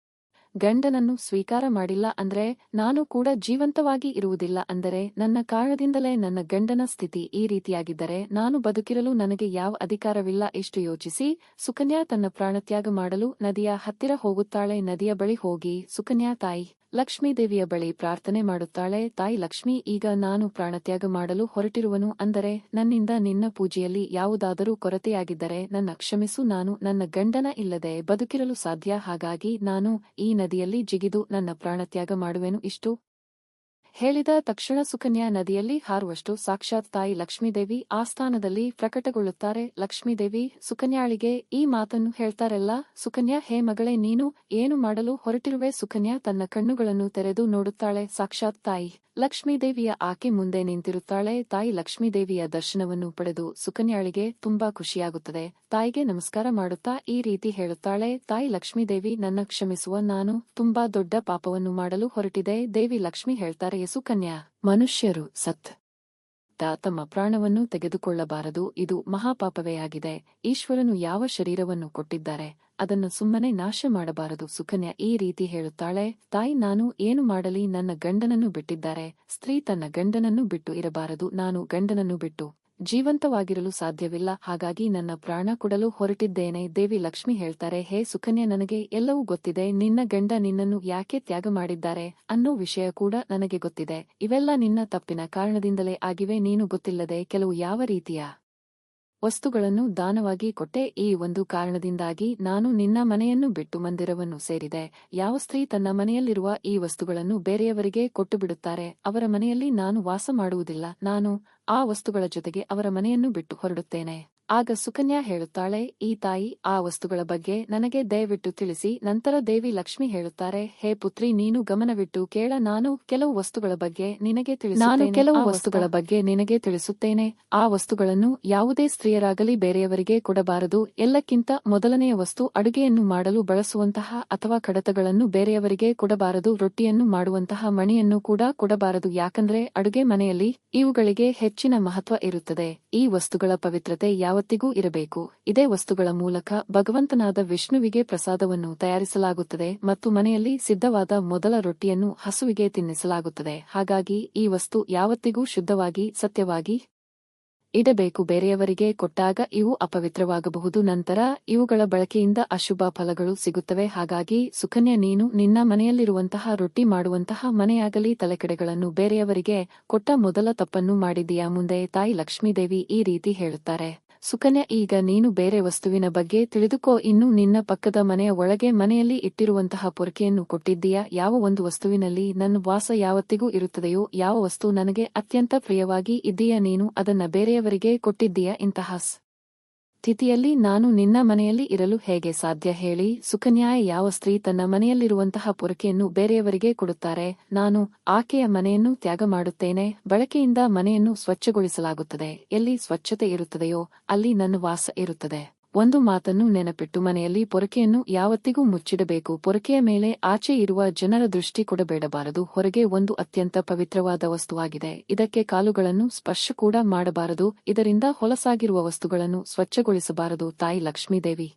ಗಂಡನನ್ನು ಸ್ವೀಕಾರ ಮಾಡಿಲ್ಲ ಅಂದ್ರೆ ನಾನು ಕೂಡ ಜೀವಂತವಾಗಿ ಇರುವುದಿಲ್ಲ. ಅಂದರೆ ನನ್ನ ಕಾರಣದಿಂದಲೇ ನನ್ನ ಗಂಡನ ಸ್ಥಿತಿ ಈ ರೀತಿಯಾಗಿದ್ದರೆ ನಾನು ಬದುಕಿರಲು ನನಗೆ ಯಾವ ಅಧಿಕಾರವಿಲ್ಲ. ಇಷ್ಟು ಯೋಚಿಸಿ ಸುಕನ್ಯಾ ತನ್ನ ಪ್ರಾಣತ್ಯಾಗ ಮಾಡಲು ನದಿಯ ಹತ್ತಿರ ಹೋಗುತ್ತಾಳೆ. ನದಿಯ ಬಳಿ ಹೋಗಿ ಸುಕನ್ಯಾ ತಾಯಿ ಲಕ್ಷ್ಮೀದೇವಿಯ ಬಳಿ ಪ್ರಾರ್ಥನೆ ಮಾಡುತ್ತಾಳೆ, ತಾಯಿ ಲಕ್ಷ್ಮಿ, ಈಗ ನಾನು ಪ್ರಾಣತ್ಯಾಗ ಮಾಡಲು ಹೊರಟಿರುವನು. ಅಂದರೆ ನನ್ನಿಂದ ನಿನ್ನ ಪೂಜೆಯಲ್ಲಿ ಯಾವುದಾದರೂ ಕೊರತೆಯಾಗಿದ್ದರೆ ನನ್ನ ಕ್ಷಮಿಸು. ನಾನು ನನ್ನ ಗಂಡನ ಇಲ್ಲದೆ ಬದುಕಿರಲು ಸಾಧ್ಯ. ಹಾಗಾಗಿ ನಾನು ಈ ನದಿಯಲ್ಲಿ ಜಿಗಿದು ನನ್ನ ಪ್ರಾಣತ್ಯಾಗ ಮಾಡುವೆನು. ಇಷ್ಟು ಹೇಳಿದ ತಕ್ಷಣ ಸುಕನ್ಯಾ ನದಿಯಲ್ಲಿ ಹಾರುವಷ್ಟು ಸಾಕ್ಷಾತ್ ತಾಯಿ ಲಕ್ಷ್ಮೀದೇವಿ ಆ ಸ್ಥಾನದಲ್ಲಿ ಪ್ರಕಟಗೊಳ್ಳುತ್ತಾರೆ. ಲಕ್ಷ್ಮೀದೇವಿ ಸುಕನ್ಯಾಳಿಗೆ ಈ ಮಾತನ್ನು ಹೇಳ್ತಾರಲ್ಲ, ಸುಕನ್ಯಾ, ಹೇ ಮಗಳೇ, ನೀನು ಏನು ಮಾಡಲು ಹೊರಟಿರುವೆ? ಸುಕನ್ಯಾ ತನ್ನ ಕಣ್ಣುಗಳನ್ನು ತೆರೆದು ನೋಡುತ್ತಾಳೆ. ಸಾಕ್ಷಾತ್ ತಾಯಿ ಲಕ್ಷ್ಮೀದೇವಿಯ ಆಕೆ ಮುಂದೆ ನಿಂತಿರುತ್ತಾಳೆ. ತಾಯಿ ಲಕ್ಷ್ಮೀದೇವಿಯ ದರ್ಶನವನ್ನು ಪಡೆದು ಸುಕನ್ಯಾಳಿಗೆ ತುಂಬಾ ಖುಷಿಯಾಗುತ್ತದೆ. ತಾಯಿಗೆ ನಮಸ್ಕಾರ ಮಾಡುತ್ತಾ ಈ ರೀತಿ ಹೇಳುತ್ತಾಳೆ, ತಾಯಿ ಲಕ್ಷ್ಮೀದೇವಿ, ನನ್ನ ಕ್ಷಮಿಸುವ, ನಾನು ತುಂಬಾ ದೊಡ್ಡ ಪಾಪವನ್ನು ಮಾಡಲು ಹೊರಟಿದೆ. ದೇವಿ ಲಕ್ಷ್ಮಿ ಹೇಳ್ತಾರೆ, ಸುಕನ್ಯಾ, ಮನುಷ್ಯರು ತಮ್ಮ ಪ್ರಾಣವನ್ನು ತೆಗೆದುಕೊಳ್ಳಬಾರದು. ಇದು ಮಹಾಪಾಪವೇ ಆಗಿದೆ. ಈಶ್ವರನು ಯಾವ ಶರೀರವನ್ನು ಕೊಟ್ಟಿದ್ದಾರೆ ಅದನ್ನು ಸುಮ್ಮನೆ ನಾಶ ಮಾಡಬಾರದು. ಸುಕನ್ಯಾ ಈ ರೀತಿ ಹೇಳುತ್ತಾಳೆ, ತಾಯಿ, ನಾನು ಏನು ಮಾಡಲಿ? ನನ್ನ ಗಂಡನನ್ನು ಬಿಟ್ಟಿದ್ದಾರೆ. ಸ್ತ್ರೀ ತನ್ನ ಗಂಡನನ್ನು ಬಿಟ್ಟು ಇರಬಾರದು. ನಾನು ಗಂಡನನ್ನು ಬಿಟ್ಟು ಜೀವಂತವಾಗಿರಲು ಸಾಧ್ಯವಿಲ್ಲ. ಹಾಗಾಗಿ ನನ್ನ ಪ್ರಾಣ ಕೊಡಲು ಹೊರಟಿದ್ದೇನೆ. ದೇವಿ ಲಕ್ಷ್ಮಿ ಹೇಳ್ತಾರೆ, ಹೇ ಸುಕನ್ಯಾ, ನನಗೆ ಎಲ್ಲವೂ ಗೊತ್ತಿದೆ. ನಿನ್ನ ಗಂಡ ನಿನ್ನನ್ನು ಯಾಕೆ ತ್ಯಾಗ ಮಾಡಿದ್ದಾರೆ ಅನ್ನೋ ವಿಷಯ ಕೂಡ ನನಗೆ ಗೊತ್ತಿದೆ. ಇವೆಲ್ಲ ನಿನ್ನ ತಪ್ಪಿನ ಕಾರಣದಿಂದಲೇ ಆಗಿವೆ. ನೀನು ಗೊತ್ತಿಲ್ಲದೆ ಕೆಲವು ಯಾವ ರೀತಿಯ ವಸ್ತುಗಳನ್ನು ದಾನವಾಗಿ ಕೊಟ್ಟೆ. ಈ ಒಂದು ಕಾರಣದಿಂದಾಗಿ ನಾನು ನಿನ್ನ ಮನೆಯನ್ನು ಬಿಟ್ಟು ಮಂದಿರವನ್ನು ಸೇರಿದೆ. ಯಾವ ಸ್ತ್ರೀ ತನ್ನ ಮನೆಯಲ್ಲಿರುವ ಈ ವಸ್ತುಗಳನ್ನು ಬೇರೆಯವರಿಗೆ ಕೊಟ್ಟು ಬಿಡುತ್ತಾರೆ, ಅವರ ಮನೆಯಲ್ಲಿ ನಾನು ವಾಸ ಮಾಡುವುದಿಲ್ಲ. ನಾನು ಆ ವಸ್ತುಗಳ ಜೊತೆಗೆ ಅವರ ಮನೆಯನ್ನು ಬಿಟ್ಟು ಹೊರಡುತ್ತೇನೆ. ಆಗ ಸುಕನ್ಯಾ ಹೇಳುತ್ತಾಳೆ, ಈ ತಾಯಿ, ಆ ವಸ್ತುಗಳ ಬಗ್ಗೆ ನನಗೆ ದಯವಿಟ್ಟು ತಿಳಿಸಿ. ನಂತರ ದೇವಿ ಲಕ್ಷ್ಮಿ ಹೇಳುತ್ತಾರೆ, ಹೇ ಪುತ್ರಿ, ನೀನು ಗಮನವಿಟ್ಟು ಕೇಳ. ನಾನು ಕೆಲವು ವಸ್ತುಗಳ ಬಗ್ಗೆ ನಿನಗೆ ತಿಳಿಸುತ್ತೇನೆ. ಆ ವಸ್ತುಗಳನ್ನು ಯಾವುದೇ ಸ್ತ್ರೀಯರಾಗಲಿ ಬೇರೆಯವರಿಗೆ ಕೊಡಬಾರದು. ಎಲ್ಲಕ್ಕಿಂತ ಮೊದಲನೆಯ ವಸ್ತು ಅಡುಗೆಯನ್ನು ಮಾಡಲು ಬಳಸುವಂತಹ ಅಥವಾ ಕಡತಗಳನ್ನು ಬೇರೆಯವರಿಗೆ ಕೊಡಬಾರದು. ರೊಟ್ಟಿಯನ್ನು ಮಾಡುವಂತಹ ಮಣಿಯನ್ನು ಕೂಡ ಕೊಡಬಾರದು. ಯಾಕಂದ್ರೆ ಅಡುಗೆ ಮನೆಯಲ್ಲಿ ಇವುಗಳಿಗೆ ಹೆಚ್ಚಿನ ಮಹತ್ವ ಇರುತ್ತದೆ. ಈ ವಸ್ತುಗಳ ಪವಿತ್ರತೆ ಯಾವತ್ತಿಗೂ ಇರಬೇಕು. ಇದೇ ವಸ್ತುಗಳ ಮೂಲಕ ಭಗವಂತನಾದ ವಿಷ್ಣುವಿಗೆ ಪ್ರಸಾದವನ್ನು ತಯಾರಿಸಲಾಗುತ್ತದೆ ಮತ್ತು ಮನೆಯಲ್ಲಿ ಸಿದ್ಧವಾದ ಮೊದಲ ರೊಟ್ಟಿಯನ್ನು ಹಸುವಿಗೆ ತಿನ್ನಿಸಲಾಗುತ್ತದೆ. ಹಾಗಾಗಿ ಈ ವಸ್ತು ಯಾವತ್ತಿಗೂ ಶುದ್ಧವಾಗಿ ಸತ್ಯವಾಗಿ ಇಡಬೇಕು. ಬೇರೆಯವರಿಗೆ ಕೊಟ್ಟಾಗ ಇವು ಅಪವಿತ್ರವಾಗಬಹುದು. ನಂತರ ಇವುಗಳ ಬಳಕೆಯಿಂದ ಅಶುಭ ಫಲಗಳು ಸಿಗುತ್ತವೆ. ಹಾಗಾಗಿ ಸುಕನ್ಯಾ, ನೀನು ನಿನ್ನ ಮನೆಯಲ್ಲಿರುವಂತಹ ರೊಟ್ಟಿ ಮಾಡುವಂತಹ ಮನೆಯಾಗಲಿ ತಲೆಕೆಡೆಗಳನ್ನು ಬೇರೆಯವರಿಗೆ ಕೊಟ್ಟ ಮೊದಲ ತಪ್ಪನ್ನು ಮಾಡಿದೀಯಾ. ಮುಂದೆ ತಾಯಿ ಲಕ್ಷ್ಮೀದೇವಿ ಈ ರೀತಿ ಹೇಳುತ್ತಾರೆ, ಸುಕನ್ಯಾ, ಈಗ ನೀನು ಬೇರೆ ವಸ್ತುವಿನ ಬಗ್ಗೆ ತಿಳಿದುಕೋ. ಇನ್ನು ನಿನ್ನ ಪಕ್ಕದ ಮನೆಯ ಒಳಗೆ ಮನೆಯಲ್ಲಿ ಇಟ್ಟಿರುವಂತಹ ಪೊರಕೆಯನ್ನು ಕೊಟ್ಟಿದ್ದೀಯಾ? ಯಾವ ಒಂದು ವಸ್ತುವಿನಲ್ಲಿ ನನ್ನ ವಾಸ ಯಾವತ್ತಿಗೂ ಇರುತ್ತದೆಯೋ, ಯಾವ ವಸ್ತು ನನಗೆ ಅತ್ಯಂತ ಪ್ರಿಯವಾಗಿ ಇದೆಯಾ, ನೀನು ಅದನ್ನ ಬೇರೆಯವರಿಗೆ ಕೊಟ್ಟಿದ್ದೀಯಾ? ಇಂತಹ ಸ್ಥಿತಿಯಲ್ಲಿ ನಾನು ನಿನ್ನ ಮನೆಯಲ್ಲಿ ಇರಲು ಹೇಗೆ ಸಾಧ್ಯ ಹೇಳಿ? ಸುಕನ್ಯಾ, ಯಾವ ಸ್ತ್ರೀ ತನ್ನ ಮನೆಯಲ್ಲಿರುವಂತಹ ಪೊರಕೆಯನ್ನು ಬೇರೆಯವರಿಗೆ ಕೊಡುತ್ತಾರೆ, ನಾನು ಆಕೆಯ ಮನೆಯನ್ನು ತ್ಯಾಗ ಮಾಡುತ್ತೇನೆ. ಬಳಕೆಯಿಂದ ಮನೆಯನ್ನು ಸ್ವಚ್ಛಗೊಳಿಸಲಾಗುತ್ತದೆ. ಎಲ್ಲಿ ಸ್ವಚ್ಛತೆ ಇರುತ್ತದೆಯೋ ಅಲ್ಲಿ ನನ್ನ ವಾಸ ಇರುತ್ತದೆ. ಒಂದು ಮಾತನ್ನು ನೆನಪಿಟ್ಟು ಮನೆಯಲ್ಲಿ ಪೊರಕೆಯನ್ನು ಯಾವತ್ತಿಗೂ ಮುಚ್ಚಿಡಬೇಕು. ಪೊರಕೆಯ ಮೇಲೆ ಆಚೆ ಇರುವ ಜನರ ದೃಷ್ಟಿ ಕೊಡಬೇಡಬಾರದು. ಹೊರಗೆ ಒಂದು ಅತ್ಯಂತ ಪವಿತ್ರವಾದ ವಸ್ತುವಾಗಿದೆ. ಇದಕ್ಕೆ ಕಾಲುಗಳನ್ನು ಸ್ಪರ್ಶ ಕೂಡ ಮಾಡಬಾರದು. ಇದರಿಂದ ಹೊಲಸಾಗಿರುವ ವಸ್ತುಗಳನ್ನು ಸ್ವಚ್ಛಗೊಳಿಸಬಾರದು. ತಾಯಿ ಲಕ್ಷ್ಮೀದೇವಿ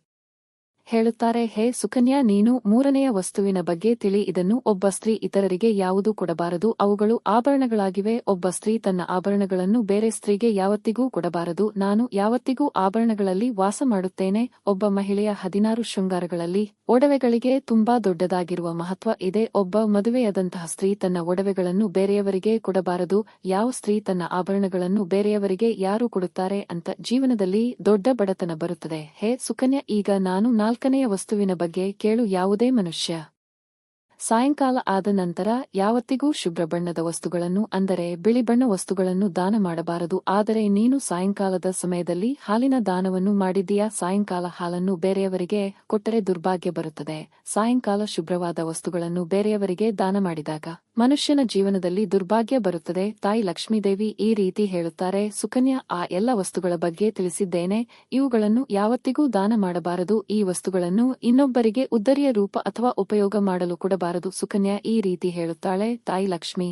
ಹೇಳುತ್ತಾರೆ, ಹೇ ಸುಕನ್ಯಾ, ನೀನು ಮೂರನೆಯ ವಸ್ತುವಿನ ಬಗ್ಗೆ ತಿಳಿ. ಇದನ್ನು ಒಬ್ಬ ಸ್ತ್ರೀ ಇತರರಿಗೆ ಯಾವುದೂ ಕೊಡಬಾರದು. ಅವುಗಳು ಆಭರಣಗಳಾಗಿವೆ. ಒಬ್ಬ ಸ್ತ್ರೀ ತನ್ನ ಆಭರಣಗಳನ್ನು ಬೇರೆ ಸ್ತ್ರೀಗೆ ಯಾವತ್ತಿಗೂ ಕೊಡಬಾರದು. ನಾನು ಯಾವತ್ತಿಗೂ ಆಭರಣಗಳಲ್ಲಿ ವಾಸ ಮಾಡುತ್ತೇನೆ. ಒಬ್ಬ ಮಹಿಳೆಯ 16 ಶೃಂಗಾರಗಳಲ್ಲಿ ಒಡವೆಗಳಿಗೆ ತುಂಬಾ ದೊಡ್ಡದಾಗಿರುವ ಮಹತ್ವ ಇದೆ. ಒಬ್ಬ ಮದುವೆಯಾದಂತಹ ಸ್ತ್ರೀ ತನ್ನ ಒಡವೆಗಳನ್ನು ಬೇರೆಯವರಿಗೆ ಕೊಡಬಾರದು. ಯಾವ ಸ್ತ್ರೀ ತನ್ನ ಆಭರಣಗಳನ್ನು ಬೇರೆಯವರಿಗೆ ಯಾರು ಕೊಡುತ್ತಾರೆ ಅಂತ ಜೀವನದಲ್ಲಿ ದೊಡ್ಡ ಬಡತನ ಬರುತ್ತದೆ. ಹೇ ಸುಕನ್ಯಾ, ಈಗ ನಾನು 4ನೆಯ ವಸ್ತುವಿನ ಬಗ್ಗೆ ಕೇಳು. ಯಾವುದೇ ಮನುಷ್ಯ ಸಾಯಂಕಾಲ ಆದ ನಂತರ ಯಾವತ್ತಿಗೂ ಶುಭ್ರ ಬಣ್ಣದ ವಸ್ತುಗಳನ್ನು, ಅಂದರೆ ಬಿಳಿ ಬಣ್ಣ ವಸ್ತುಗಳನ್ನು ದಾನ ಮಾಡಬಾರದು. ಆದರೆ ನೀನು ಸಾಯಂಕಾಲದ ಸಮಯದಲ್ಲಿ ಹಾಲಿನ ದಾನವನ್ನು ಮಾಡಿದ್ದೀಯಾ? ಸಾಯಂಕಾಲ ಹಾಲನ್ನು ಬೇರೆಯವರಿಗೆ ಕೊಟ್ಟರೆ ದುರ್ಭಾಗ್ಯ ಬರುತ್ತದೆ. ಸಾಯಂಕಾಲ ಶುಭ್ರವಾದ ವಸ್ತುಗಳನ್ನು ಬೇರೆಯವರಿಗೆ ದಾನ ಮಾಡಿದಾಗ ಮನುಷ್ಯನ ಜೀವನದಲ್ಲಿ ದುರ್ಭಾಗ್ಯ ಬರುತ್ತದೆ. ತಾಯಿ ಲಕ್ಷ್ಮೀದೇವಿ ಈ ರೀತಿ ಹೇಳುತ್ತಾರೆ, ಸುಕನ್ಯಾ, ಆ ಎಲ್ಲ ವಸ್ತುಗಳ ಬಗ್ಗೆ ತಿಳಿಸಿದ್ದೇನೆ. ಇವುಗಳನ್ನು ಯಾವತ್ತಿಗೂ ದಾನ ಮಾಡಬಾರದು. ಈ ವಸ್ತುಗಳನ್ನು ಇನ್ನೊಬ್ಬರಿಗೆ ಉದ್ದರಿಯ ರೂಪ ಅಥವಾ ಉಪಯೋಗ ಮಾಡಲು ಕೊಡಬಾರದು. ಸುಕನ್ಯಾ ಈ ರೀತಿ ಹೇಳುತ್ತಾಳೆ, ತಾಯಿ ಲಕ್ಷ್ಮಿ,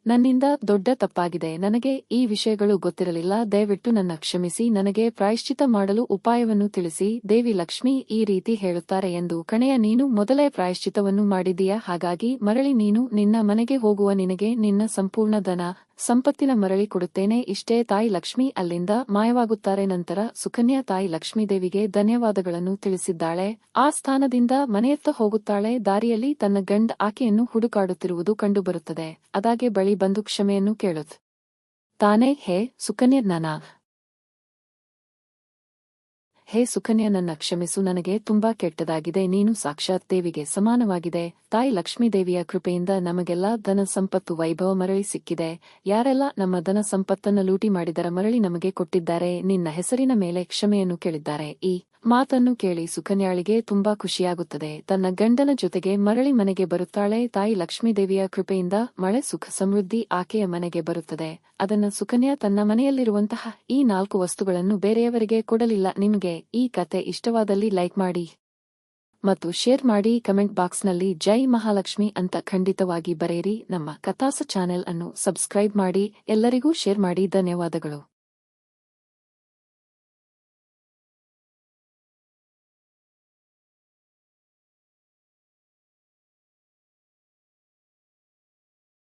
ನನ್ನಿಂದ ದೊಡ್ಡ ತಪ್ಪಾಗಿದೆ. ನನಗೆ ಈ ವಿಷಯಗಳು ಗೊತ್ತಿರಲಿಲ್ಲ. ದಯವಿಟ್ಟು ನನ್ನ ಕ್ಷಮಿಸಿ. ನನಗೆ ಪ್ರಾಯಶ್ಚಿತ ಮಾಡಲು ಉಪಾಯವನ್ನು ತಿಳಿಸಿ. ದೇವಿ ಲಕ್ಷ್ಮಿ ಈ ರೀತಿ ಹೇಳುತ್ತಾರೆ ಎಂದು ಕಣೆಯ, ನೀನು ಮೊದಲೇ ಪ್ರಾಯಶ್ಚಿತವನ್ನು ಮಾಡಿದೀಯಾ? ಹಾಗಾಗಿ ಮರಳಿ ನೀನು ನಿನ್ನ ಮನೆಗೆ ಹೋಗುವ. ನಿನಗೆ ನಿನ್ನ ಸಂಪೂರ್ಣ ಧನ ಸಂಪತ್ತಿನ ಮರಳಿ ಕೊಡುತ್ತೇನೆ. ಇಷ್ಟೇ. ತಾಯಿ ಲಕ್ಷ್ಮಿ ಅಲ್ಲಿಂದ ಮಾಯವಾಗುತ್ತಾರೆ. ನಂತರ ಸುಕನ್ಯಾ ತಾಯಿ ಲಕ್ಷ್ಮೀದೇವಿಗೆ ಧನ್ಯವಾದಗಳನ್ನು ತಿಳಿಸಿದ್ದಾಳೆ. ಆ ಸ್ಥಾನದಿಂದ ಮನೆಯತ್ತ ಹೋಗುತ್ತಾಳೆ. ದಾರಿಯಲ್ಲಿ ತನ್ನ ಗಂಡ ಆಕೆಯನ್ನು ಹುಡುಕಾಡುತ್ತಿರುವುದು ಕಂಡುಬರುತ್ತದೆ. ಅದಾಗೆ ಬಳಿ ಬಂದು ಕ್ಷಮೆಯನ್ನು ಕೇಳುತ್ತ ತಾನೇ, ಹೇ ಸುಕನ್ಯಾ, ಹೇ ಸುಕನ್ಯಾ, ನನ್ನ ಕ್ಷಮಿಸು. ನನಗೆ ತುಂಬಾ ಕೆಟ್ಟದಾಗಿದೆ. ನೀನು ಸಾಕ್ಷಾತ್ ದೇವಿಗೆ ಸಮಾನವಾಗಿದೆ. ತಾಯಿ ಲಕ್ಷ್ಮೀದೇವಿಯ ಕೃಪೆಯಿಂದ ನಮಗೆಲ್ಲ ಧನ ಸಂಪತ್ತು ವೈಭವ ಮರಳಿ ಸಿಕ್ಕಿದೆ. ಯಾರೆಲ್ಲ ನಮ್ಮ ಧನ ಸಂಪತ್ತನ್ನು ಲೂಟಿ ಮಾಡಿದರ ಮರಳಿ ನಮಗೆ ಕೊಟ್ಟಿದ್ದಾರೆ. ನಿನ್ನ ಹೆಸರಿನ ಮೇಲೆ ಕ್ಷಮೆಯನ್ನು ಕೇಳಿದ್ದಾರೆ. ಈ ಮಾತನ್ನು ಕೇಳಿ ಸುಕನ್ಯಾಳಿಗೆ ತುಂಬಾ ಖುಷಿಯಾಗುತ್ತದೆ. ತನ್ನ ಗಂಡನ ಜೊತೆಗೆ ಮರಳಿ ಮನೆಗೆ ಬರುತ್ತಾಳೆ. ತಾಯಿ ಲಕ್ಷ್ಮೀದೇವಿಯ ಕೃಪೆಯಿಂದ ಮಳೆ, ಸುಖ, ಸಮೃದ್ಧಿ ಆಕೆಯ ಮನೆಗೆ ಬರುತ್ತದೆ. ಅದನ್ನ ಸುಕನ್ಯಾ ತನ್ನ ಮನೆಯಲ್ಲಿರುವಂತಹ ಈ 4 ವಸ್ತುಗಳನ್ನು ಬೇರೆಯವರಿಗೆ ಕೊಡಲಿಲ್ಲ. ನಿಮಗೆ ಈ ಕತೆ ಇಷ್ಟವಾದಲ್ಲಿ ಲೈಕ್ ಮಾಡಿ ಮತ್ತು ಶೇರ್ ಮಾಡಿ. ಕಮೆಂಟ್ ಬಾಕ್ಸ್ನಲ್ಲಿ ಜೈ ಮಹಾಲಕ್ಷ್ಮಿ ಅಂತ ಖಂಡಿತವಾಗಿ ಬರೆಯಿರಿ. ನಮ್ಮ ಕಥಾಸ ಚಾನೆಲ್ ಅನ್ನು ಸಬ್ಸ್ಕ್ರೈಬ್ ಮಾಡಿ. ಎಲ್ಲರಿಗೂ ಶೇರ್ ಮಾಡಿ. ಧನ್ಯವಾದಗಳು.